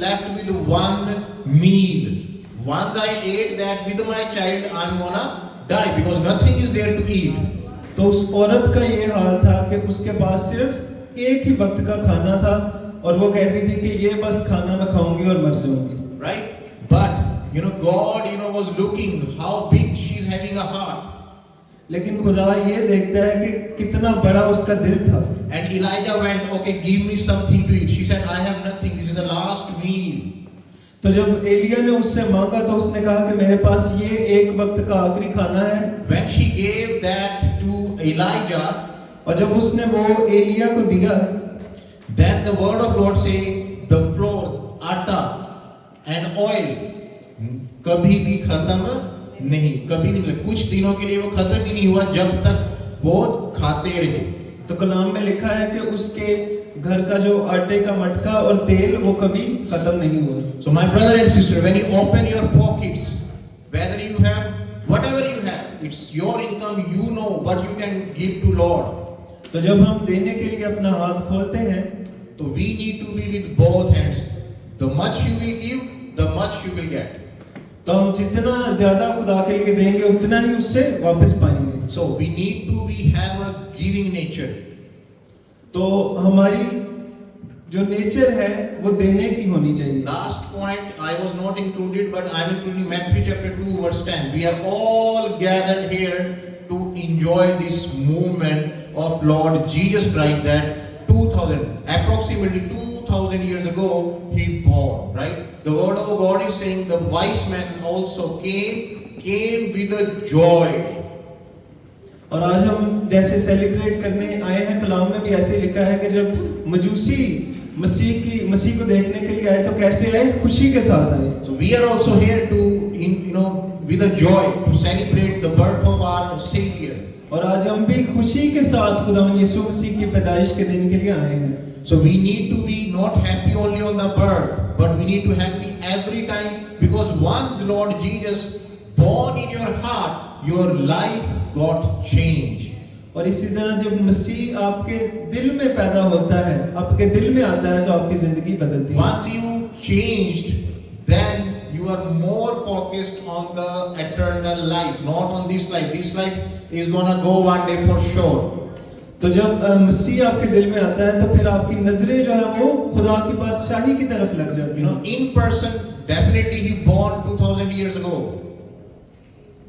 Speaker 4: left with one meal. Once I ate that with my child, I'm gonna die because nothing is there to eat.
Speaker 1: तो उस औरत का ये हाल था कि उसके पास सिर्फ एक ही वक्त का खाना था और वो कहती थी कि ये बस खाना मैं खाऊंगी और मर जाऊंगी।
Speaker 4: Right? But God, was looking how big she's having a heart.
Speaker 1: लेकिन खुदा ये देखता है कि कितना बड़ा उसका दिल था।
Speaker 4: And Elijah went, okay, give me something to eat. She said, I have nothing. This is the last meal.
Speaker 1: तो जब एलिया ने उससे मांगा तो उसने कहा कि मेरे पास ये एक वक्त का आखिरी खाना है।
Speaker 4: When she gave that to Elijah,
Speaker 1: और जब उसने वो एलिया को दिया,
Speaker 4: then the word of God say, the flour, आटा and oil कभी भी खत्म नहीं, कभी नहीं, कुछ दिनों के लिए वो खत्म ही नहीं हुआ जब तक वो खाते रहे।
Speaker 1: तो कलाम में लिखा है कि उसके घर का जो आटे का मटका और तेल वो कभी खत्म नहीं हुआ।
Speaker 4: So my brother and sister, when you open your pockets, whether you have whatever you have, it's your income, you know what you can give to Lord.
Speaker 1: तो जब हम देने के लिए अपना हाथ खोलते हैं
Speaker 4: तो we need to be with both hands. The much you will give, the much you will get.
Speaker 1: तो हम जितना ज्यादा खुदा के लिए देंगे उतना ही उससे वापस पाएंगे।
Speaker 4: So we need to have a giving nature.
Speaker 1: तो हमारी जो नेचर है वो देने की होनी चाहिए।
Speaker 4: Last point I was not included, but I am including Matthew chapter 2 verse 10. We are all gathered here to enjoy this movement of Lord Jesus Christ that approximately 2000 years ago, he born, right? The word of God is saying the wise man also came with a joy.
Speaker 1: और आज हम जैसे celebrate करने आए हैं, कलाम में भी ऐसे लिखा है कि जब मजूसी मसीह को देखने के लिए आए तो कैसे आए? खुशी के साथ आए।
Speaker 4: So we are also here to, with a joy to celebrate the birth of our Savior.
Speaker 1: और आज हम भी खुशी के साथ खुदावंद यीशु मसीह की पैदाइश के दिन के लिए आए हैं।
Speaker 4: So we need to be not happy only on the birth, but we need to happy every time, because once Lord Jesus born in your heart, your life got changed.
Speaker 1: और इसी तरह जब मसीह आपके दिल में पैदा होता है, आपके दिल में आता है, तो आपकी जिंदगी बदलती है।
Speaker 4: Once you changed, then you are more focused on the eternal life, not on this life. This life is gonna go one day for sure.
Speaker 1: तो जब मसीह आपके दिल में आता है, तो फिर आपकी नजरें जो है वो खुदा की बादशाही की तरफ लग जाती हैं।
Speaker 4: In person, definitely he born 2000 years ago.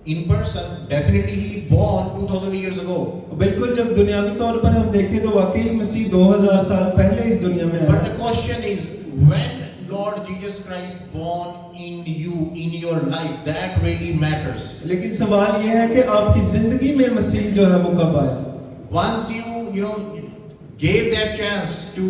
Speaker 4: In person, definitely he born 2000 years ago.
Speaker 1: बिल्कुल, जब दुनियावी तौर पर हम देखें तो वाकई मसीह 2000 साल पहले इस दुनिया में
Speaker 4: But
Speaker 1: आया।
Speaker 4: the question is, when Lord Jesus Christ born in you, in your life, that really matters.
Speaker 1: लेकिन सवाल यह है कि आपकी जिंदगी में मसीह जो है वो कब आया?
Speaker 4: Once you gave that chance to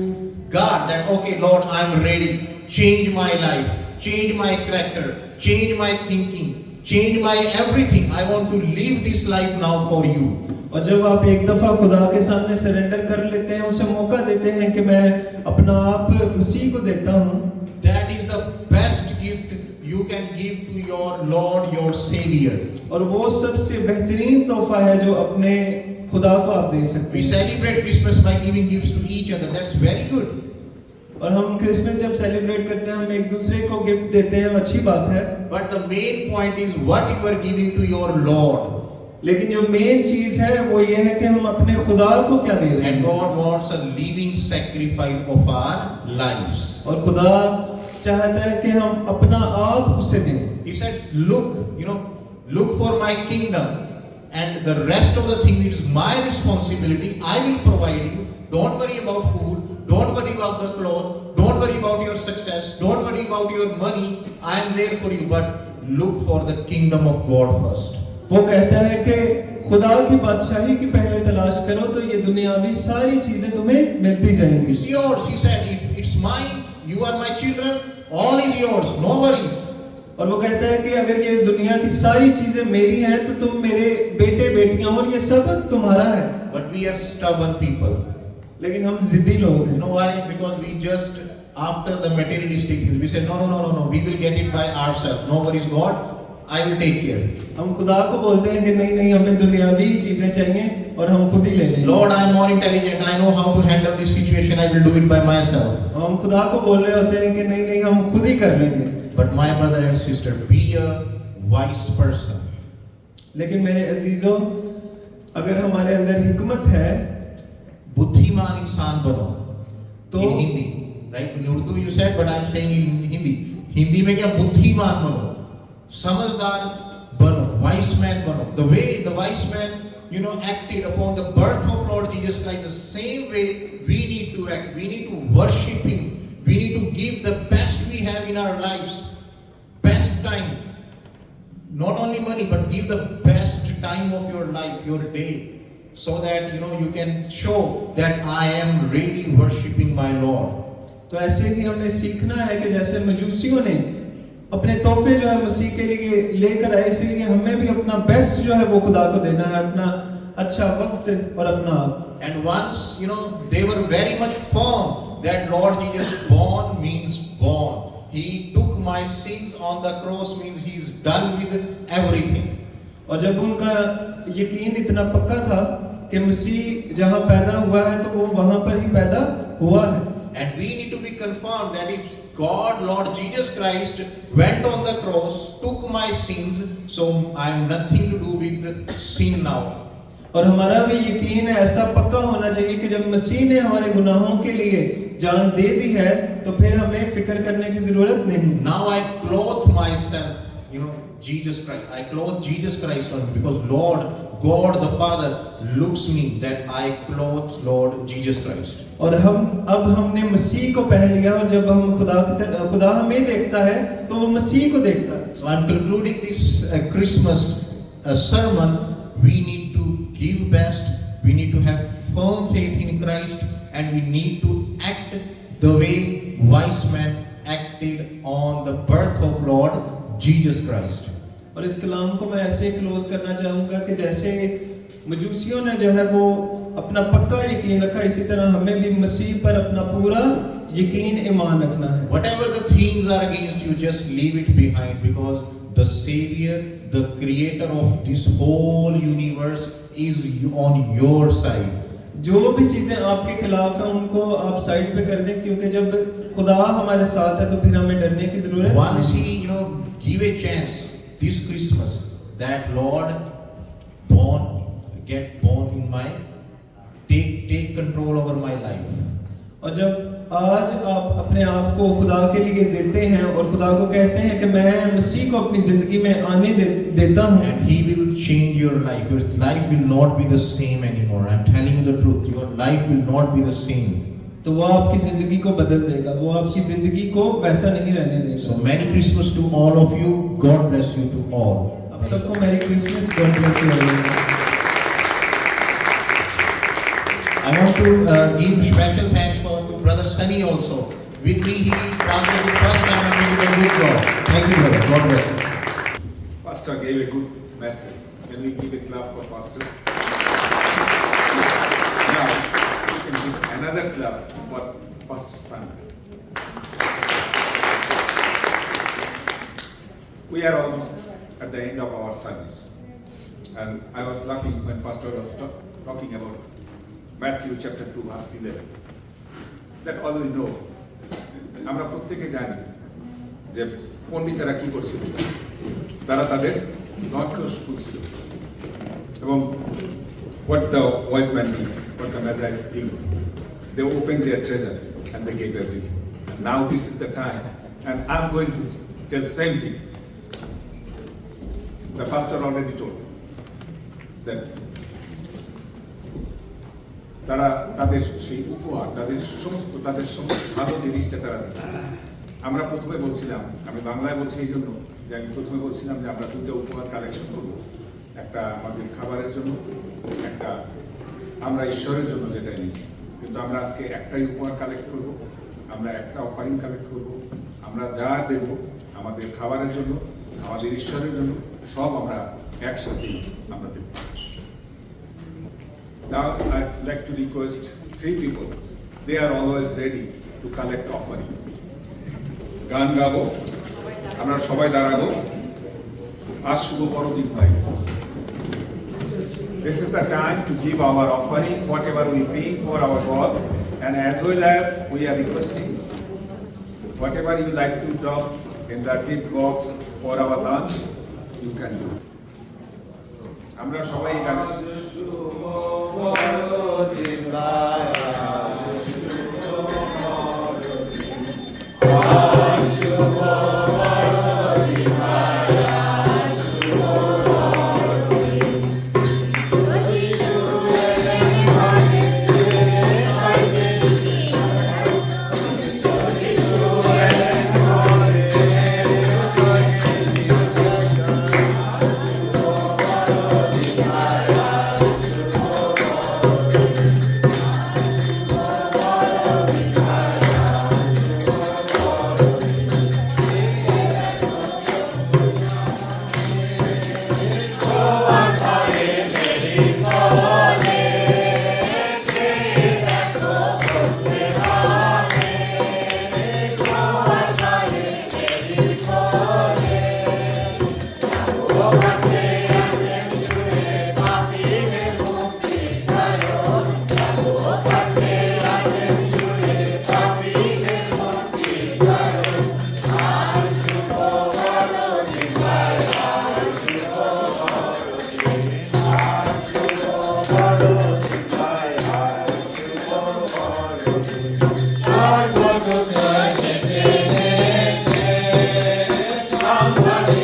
Speaker 4: God, that okay, Lord, I'm ready. Change my life, change my character, change my thinking, change my everything. I want to live this life now for you.
Speaker 1: और जब आप एक दफा खुदा के सामने surrender कर लेते हैं, उसे मौका देते हैं कि मैं अपना आप मसीह को देता हूँ,
Speaker 4: That is the best gift you can give to your Lord, your Savior.
Speaker 1: और वो सबसे बेहतरीन तोहफा है जो अपने खुदा को आप दे सकते
Speaker 4: We
Speaker 1: हैं।
Speaker 4: celebrate Christmas by giving gifts to each other. That's very good.
Speaker 1: और हम क्रिसमस जब सेलिब्रेट करते हैं, हम एक दूसरे को गिफ्ट देते हैं, अच्छी बात है।
Speaker 4: But the main point is what you are giving to your Lord.
Speaker 1: लेकिन जो मेन चीज है वो ये है कि हम अपने खुदा को क्या दे रहे
Speaker 4: And
Speaker 1: हैं।
Speaker 4: God wants a living sacrifice of our lives.
Speaker 1: और खुदा चाहता है कि हम अपना आप उसे दें।
Speaker 4: He said, look for my kingdom, and the rest of the things is my responsibility. I will provide you. Don't worry about food. Don't worry about the clothes. Don't worry about your success. Don't worry about your money. I am there for you. But look for the kingdom of God first.
Speaker 1: वो कहता है कि खुदा की बादशाही की पहले तलाश करो तो ये दुनियावी सारी चीजें तुम्हें मिलती जाएंगी।
Speaker 4: It's yours. He said, if it's mine, you are my children. All is yours. No worries.
Speaker 1: और वो कहता है कि अगर ये दुनिया की सारी चीजें मेरी हैं तो तुम मेरे बेटे बेटियां और ये सब तुम्हारा है।
Speaker 4: But we are stubborn people.
Speaker 1: लेकिन हम जिद्दी लोग
Speaker 4: You
Speaker 1: हैं।
Speaker 4: know why? Because we just, after the materialistic things, we say, no, we will get it by ourselves. No worries, God, I will take care.
Speaker 1: हम खुदा को बोलते हैं कि नहीं हमें दुनियावी चीजें चाहिए और हम खुद ही ले लेंगे।
Speaker 4: Lord, I am more intelligent. I know how to handle this situation. I will do it by myself.
Speaker 1: हम खुदा को बोल रहे होते हैं कि नहीं हम खुद ही कर लेंगे।
Speaker 4: But my brother and sister, be a wise person.
Speaker 1: लेकिन मेरे अजीजों, अगर हमारे अंदर हिकमत है
Speaker 4: बुद्धिमान इंसान बनो।
Speaker 1: तो
Speaker 4: In Hindi, right? In Urdu you said, but I am saying in Hindi. Hindi में क्या बुद्धिमान बनो, समझदार बनो, wise man बनो. The way the wise man, acted upon the birth of Lord Jesus Christ, the same way we need to act. We need to worship Him. We need to give the best we have in our lives, best time. Not only money, but give the best time of your life, your day, so that you can show that I am really worshiping my Lord.
Speaker 1: तो ऐसे ही हमें सीखना है कि जैसे मजूसियों ने अपने तोहफे जो है मसीह के लिए लेकर आए, इसलिए हमें भी अपना बेस्ट जो है वो खुदा को देना है, अपना अच्छा वक्त और अपना आप।
Speaker 4: And once, they were very much firm that Lord Jesus born means born. He took my sins on the cross means He's done with everything.
Speaker 1: और जब उनका यकीन इतना पक्का था कि मसीह जहाँ पैदा हुआ है तो वो वहाँ पर ही पैदा हुआ है।
Speaker 4: And we need to be confirmed that if God, Lord Jesus Christ, went on the cross, took my sins, so I have nothing to do with the sin now.
Speaker 1: और हमारा भी यकीन ऐसा पक्का होना चाहिए कि जब मसीह ने हमारे गुनाहों के लिए जान दे दी है तो फिर हमें फिक्र करने की जरूरत नहीं।
Speaker 4: Now I clothe myself, Jesus Christ. I clothe Jesus Christ on me because Lord God the Father looks me that I clothe Lord Jesus Christ.
Speaker 1: और अब हमने मसीह को पहन लिया, और जब हम खुदा हमें देखता है तो वो मसीह को देखता है.
Speaker 4: So I'm concluding this Christmas sermon. We need to give best. We need to have firm faith in Christ, and we need to act the way wise men acted on the birth of Lord Jesus Christ.
Speaker 1: और इस कलाम को मैं ऐसे close करना चाहूँगा कि जैसे मजूसियों ने जो है वो अपना पक्का यकीन रखा, इसी तरह हमें भी मसीह पर अपना पूरा यकीन ईमान रखना है.
Speaker 4: Whatever the things are against you, just leave it behind, because the Savior, the Creator of this whole universe, is on your side.
Speaker 1: जो भी चीजें आपके खिलाफ हैं उनको आप साइड पे कर दें, क्योंकि जब खुदा हमारे साथ है तो फिर हमें डरने की जरूरत
Speaker 4: Once
Speaker 1: नहीं.
Speaker 4: He, give a chance this Christmas that Lord get born in my, take control over my life.
Speaker 1: और जब आज आप अपने आप को खुदा के लिए देते हैं और खुदा को कहते हैं कि मैं मसीह को अपनी जिंदगी में आने देता हूँ,
Speaker 4: And He will change your life. Your life will not be the same anymore. I'm telling you the truth. Your life will not be the same.
Speaker 1: तो वो आपकी जिंदगी को बदल देगा, वो आपकी जिंदगी को वैसा नहीं रहने देगा.
Speaker 4: So Merry Christmas to all of you. God bless you to all.
Speaker 1: आप सबको merry Christmas, God bless you.
Speaker 4: I want to give special thanks to Brother Sunny also. With me, he translated first time and he did a good job. Thank you, brother. God bless you.
Speaker 2: Pastor gave a good message. Can we give a clap for Pastor? Now, we can give another clap for Pastor Sun. We are almost at the end of our service. And I was laughing when Pastor was talking about Matthew chapter 2 verse 11. That all we know. আমরা প্রত্যেকে জানি যে পণ্ডিতেরা কি করছিল, তারা তাদের ধনকে খুঁজছিল এবং what the wise man did, what the Magi did, they opened their treasure and they gave everything. And now this is the time, and I'm going to tell the same thing. The pastor already told that তারা তাদের সেই উপহার, তাদের সমস্ত ভালো জিনিসটা তারা দিচ্ছে। আমরা প্রথমে বলছিলাম, আমি বাংলায় বলছি এই জন্য যে আমি প্রথমে বলছিলাম যে আমরা দুটো উপহার কালেকশন করব, একটা আমাদের খাবারের জন্য, একটা আমরা ঈশ্বরের জন্য যেটা নিয়েছি। কিন্তু আমরা আজকে একটাই উপহার কালেক্ট করব, আমরা একটা অফারিং কালেক্ট করব, আমরা যা দেব আমাদের খাবারের জন্য, আমাদের ঈশ্বরের জন্য, সব আমরা একসাথে আমরা দেব। Now I'd like to request 3 people. They are always ready to collect offering. গান গাবো, আমরা সবাই দাঁড়াবো। আজ শুভ বড়দিন ভাই। This is the time to give our offering, whatever we bring for our God, and as well as we are requesting whatever you like to drop in the gift box for our lunch, you can do. আমরা সবাই এই গান
Speaker 8: Somebody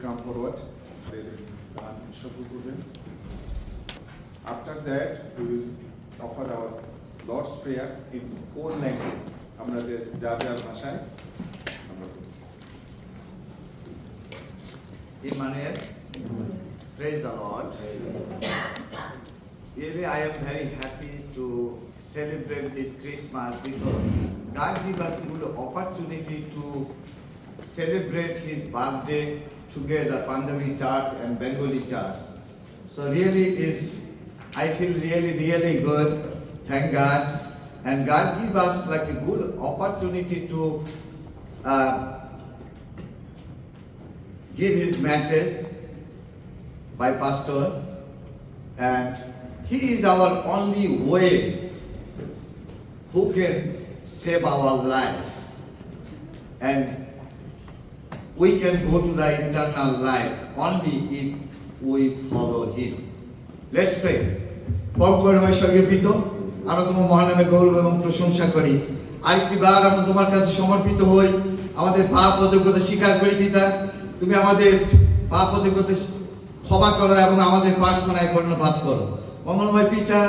Speaker 2: come forward. After that, we will offer our Lord's Prayer in own language. আমরা যে যার ভাষায় আমরা করি।
Speaker 8: Emmanuel, praise the Lord. Really, I am very happy to celebrate this Christmas because God gave us good opportunity to celebrate His birthday together, Punjabi Church and Bengali Church. So really I feel really good. Thank God. And God give us like a good opportunity to give His message by Pastor, and he is our only way who can save our life, and we can go to the eternal life only if we follow Him. Let's pray. পরম করুণাময় স্বর্গীয় পিতা, আমরা তোমার মহান নামে গৌরব এবং প্রশংসা করি। আরেকটি বার আমরা তোমার কাছে সমর্পিত হই, আমাদের পাপ অযোগ্যতা স্বীকার করি পিতা। তুমি আমাদের পাপ অযোগ্যতা ক্ষমা করো এবং আমাদের প্রার্থনায় কর্ণপাত করো। মঙ্গলময় পিতা,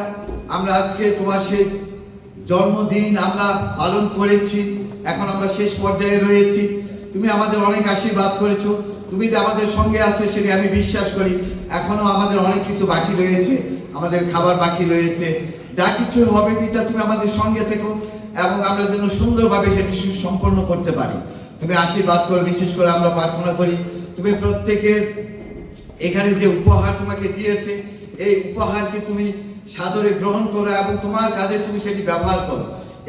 Speaker 8: আমরা আজকে তোমার সেই জন্মদিন আমরা পালন করেছি, এখন আমরা শেষ পর্যায়ে রয়েছি। তুমি আমাদের অনেক আশীর্বাদ করেছো, তুমি যে আমাদের সঙ্গে আছো সেটা আমি বিশ্বাস করি। এখনো আমাদের অনেক কিছু বাকি রয়েছে, আমাদের খাবার বাকি রয়েছে। যা কিছু হবে পিতা, তুমি আমাদের সঙ্গে থেকো এবং আমরা যেন সুন্দরভাবে সেটি সুসম্পন্ন করতে পারি। তুমি আশীর্বাদ করো, বিশেষ করে আমরা প্রার্থনা করি তুমি প্রত্যেকের এখানে যে উপহার তোমাকে দিয়েছে এই উপহারকে তুমি সাদরে গ্রহণ করো এবং তোমার কাজে তুমি সেটি ব্যবহার করো।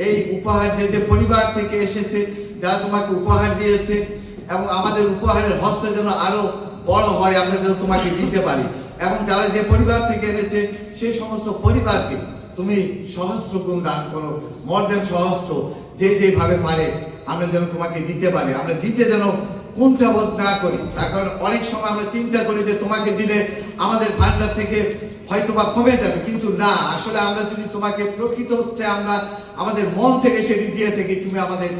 Speaker 8: এই উপহার যে পরিবার থেকে এসেছে, যারা তোমাকে উপহার দিয়েছে, এবং আমাদের উপহারের হস্ত যেন আরো বড় হয়, আমরা যেন তোমাকে দিতে পারি। এবং যারা যে পরিবার থেকে এনেছে সেই সমস্ত পরিবারকে তুমি সহস্র গুণ দান করো, মোর দেন সহস্র, যে যেভাবে পারে আমরা যেন তোমাকে দিতে পারি। আমরা দিতে যেন কুণ্ঠাবোধ না করি, তার কারণ অনেক সময় আমরা চিন্তা করি যে তোমাকে দিলে আমাদের ভান্ডার থেকে হয়তো বা কমে যাবে, কিন্তু না, আসলে আমরা যদি তোমাকে প্রকৃত হচ্ছে আমরা আমাদের মন থেকে সেটি দিয়ে থাকি, তুমি আমাদের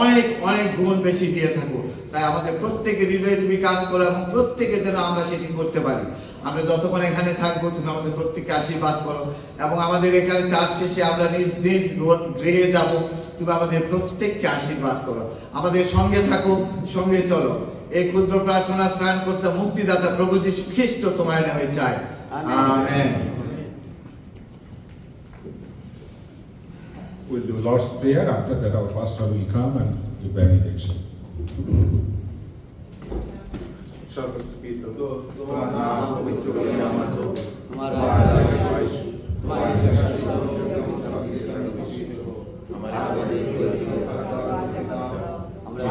Speaker 8: অনেক অনেক গুণ বেশি দিয়ে থাকো। তাই আমাদের প্রত্যেকের হৃদয়ে তুমি কাজ করো এবং প্রত্যেকে যেন আমরা সেটি করতে পারি। আমরা যতক্ষণ এখানে থাকবো তুমি আমাদের প্রত্যেককে আশীর্বাদ করো, এবং আমাদের এখানে চার্চ শেষে আমরা নিজ নিজ গৃহে যাব, তুমি আমাদের প্রত্যেককে আশীর্বাদ করো, আমাদের সঙ্গে থাকো, সঙ্গে চলো। এই ক্ষুদ্র প্রার্থনা স্নান করতে মুক্তিদাতা প্রভু যীশু খ্রিস্ট তোমার নামে চাই, amen.
Speaker 2: We'll do Lord's Prayer. After that, our pastor will come and do benediction. সর্বস্থিত তোমার নাম পবিত্র বলে আমাত, তোমার রাজ্য আসুক, তোমার ইচ্ছা সিদ্ধ হোক, আমাদের প্রয়োজন আমরা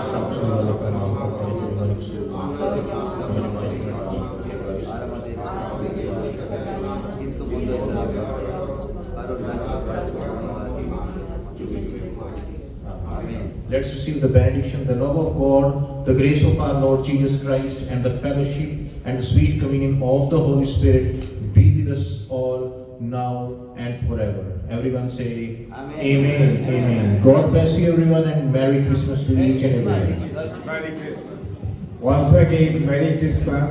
Speaker 2: কিন্তু
Speaker 4: Let's receive the benediction. The love of God, the grace of our Lord Jesus Christ, and the fellowship and the sweet communion of the Holy Spirit be with us all now and forever. Everyone say
Speaker 8: Amen.
Speaker 4: Amen. Amen. God bless you everyone, and Merry Christmas to each and everyone.
Speaker 2: Merry Christmas. Once again, Merry Christmas.